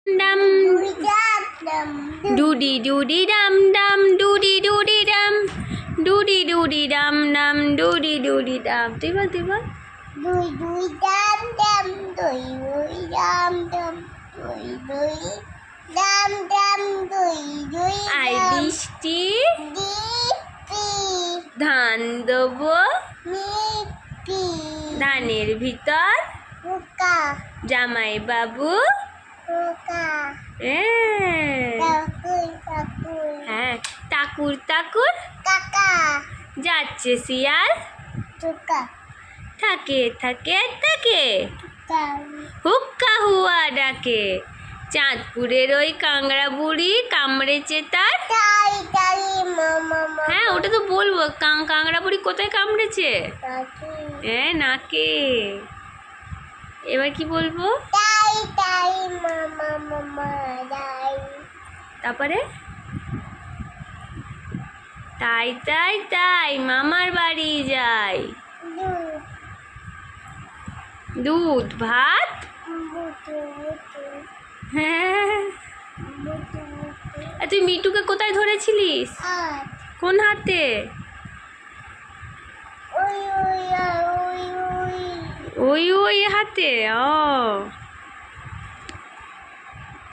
dum doody doody dum dum doody doody dum doody doody dum dum doody doody dum তুই বল দুই দুই ডাম ডাম দুই দুই ডাম ডাম দুই দুই ডাম ডাম দুই দুই আই বৃষ্টি দীপ্তি ধান দেবো মিষ্টি ধানের ভিতর পোকা জামাই বাবু পোকা কাকুর কাকুর হ্যাঁ টাকুর টাকুর কাকা যাচ্ছে শিয়াল টুকা থাকে থাকে থাকে কাউ হুক্কা হুয়া ডাকে চাঁদপুরের ওই কাংড়া বুড়ি কামড়েছে তার তাই তাই মামা হ্যাঁ ওটা তো বলবো কাংড়া বুড়ি কোথায় কামড়েছে কাকি হ্যাঁ নাকে এবার কি বলবো তাই তাই মামা তাই তারপরে তাই তাই তাই মামার বাড়ি যাই দুধ ভাত বুটু বুটু হ্যাঁ বুটু আর তুই মিটুকে কোথায় ধরেছিলিস আর কোন হাতে ওই ওই ওই ওই ওই হাতে ও